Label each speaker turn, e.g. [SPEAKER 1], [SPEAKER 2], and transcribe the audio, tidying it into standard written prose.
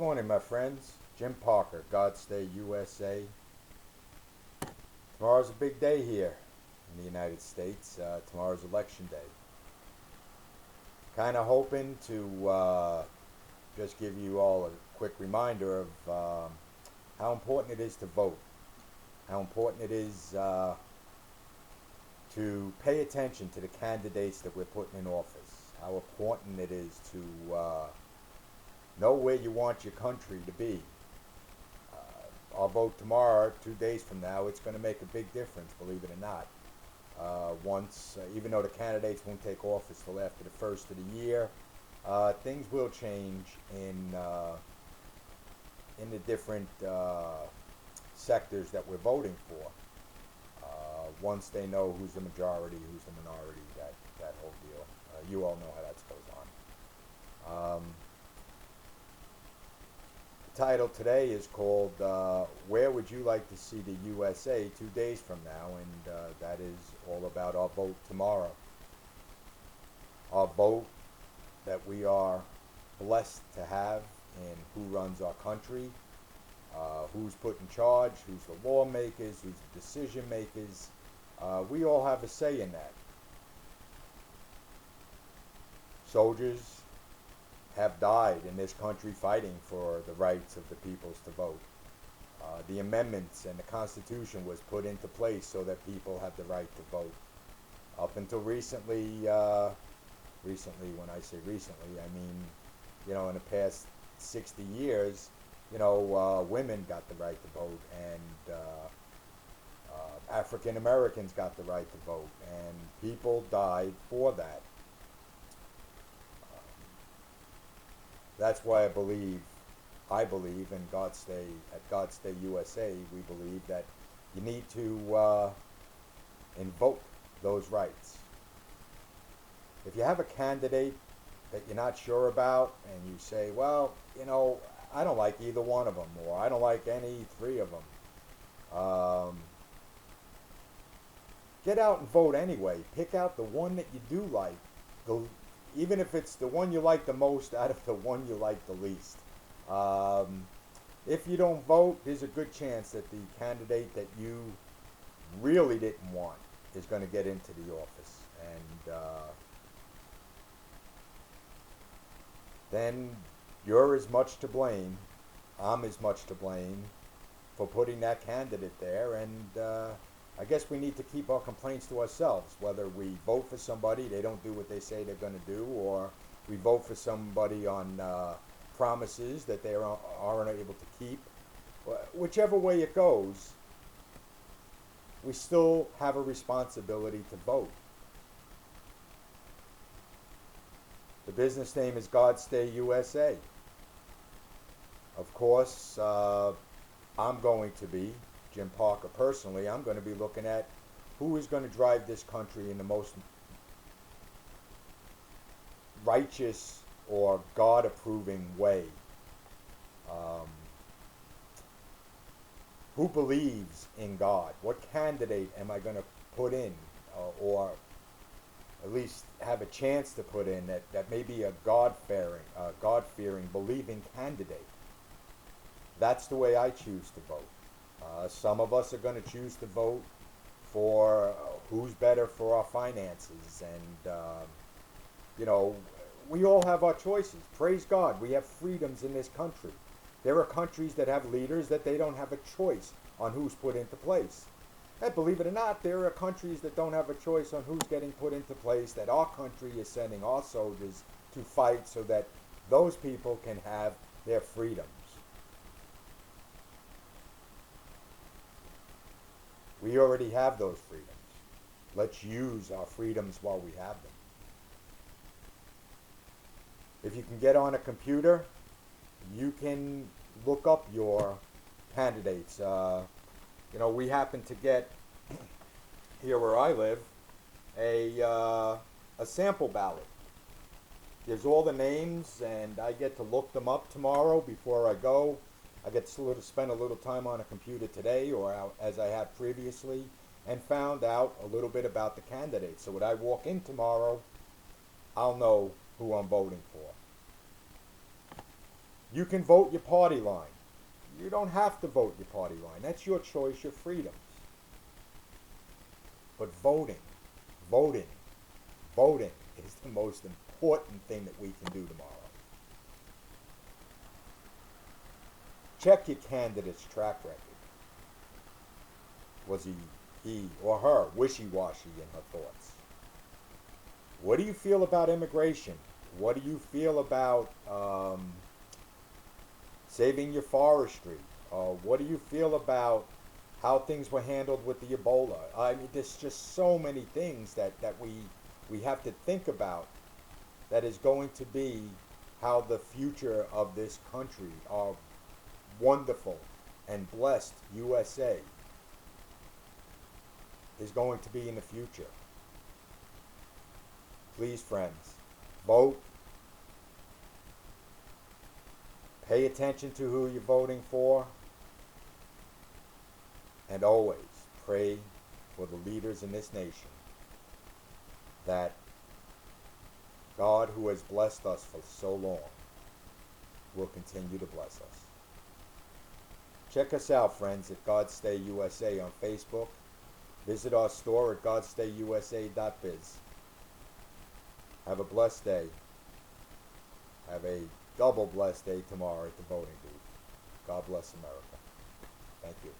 [SPEAKER 1] Morning, my friends. Jim Parker, God Stay USA. Tomorrow's a big day here in the United States. Tomorrow's election day. Kind of hoping to just give you all a quick reminder of how important it is to vote, how important it is to pay attention to the candidates that we're putting in office, how important it is to know where you want your country to be. Our vote tomorrow, 2 days from now, it's going to make a big difference, believe it or not. Even though the candidates won't take office till after the first of the year, things will change in the different sectors that we're voting for. Once they know who's the majority, who's the minority, that whole deal. You all know how that goes on. The title today is called Where Would You Like to See the USA 2 days from now? And that is all about our vote tomorrow. Our vote that we are blessed to have in who runs our country, who's put in charge, who's the lawmakers, who's the decision makers. We all have a say in that. Soldiers have died in this country fighting for the rights of the peoples to vote. The amendments and the Constitution was put into place so that people have the right to vote. Up until recently, when I say recently, I mean, in the past 60 years, women got the right to vote, and African Americans got the right to vote, and people died for that. That's why I believe in at God Stay USA, we believe that you need to invoke those rights. If you have a candidate that you're not sure about and you say, well, I don't like either one of them, or I don't like any three of them, get out and vote anyway. Pick out the one that you do like, even if it's the one you like the most out of the one you like the least. If you don't vote, there's a good chance that the candidate that you really didn't want is going to get into the office. And then you're as much to blame, I'm as much to blame for putting that candidate there. And I guess we need to keep our complaints to ourselves, whether we vote for somebody, they don't do what they say they're going to do, or we vote for somebody on promises that they aren't able to keep. Whichever way it goes, we still have a responsibility to vote. The business name is God Stay USA. Of course, I'm going to be, Jim Parker personally, I'm going to be looking at who is going to drive this country in the most righteous or God-approving way. Who believes in God? What candidate am I going to put in, or at least have a chance to put in that may be a God-fearing, believing candidate? That's the way I choose to vote. Some of us are going to choose to vote for who's better for our finances. And, we all have our choices. Praise God, we have freedoms in this country. There are countries that have leaders that they don't have a choice on who's put into place. And believe it or not, there are countries that don't have a choice on who's getting put into place, that our country is sending our soldiers to fight so that those people can have their freedoms. We already have those freedoms. Let's use our freedoms while we have them. If you can get on a computer, you can look up your candidates. We happen to get, here where I live, a sample ballot. There's all the names, and I get to look them up tomorrow before I go. I get to spend a little time on a computer today, or as I have previously, and found out a little bit about the candidates. So when I walk in tomorrow, I'll know who I'm voting for. You can vote your party line. You don't have to vote your party line. That's your choice, your freedoms. But voting, voting is the most important thing that we can do tomorrow. Check your candidate's track record. Was he or her wishy-washy in her thoughts? What do you feel about immigration? What do you feel about saving your forestry? What do you feel about how things were handled with the Ebola? I mean, there's just so many things that we have to think about that is going to be how the future of this country, our wonderful and blessed USA, is going to be in the future. Please, friends, vote. Pay attention to who you're voting for. And always pray for the leaders in this nation, that God, who has blessed us for so long, will continue to bless us. Check us out, friends, at God Stay USA on Facebook. Visit our store at godstayusa.biz. Have a blessed day. Have a double blessed day tomorrow at the voting booth. God bless America. Thank you.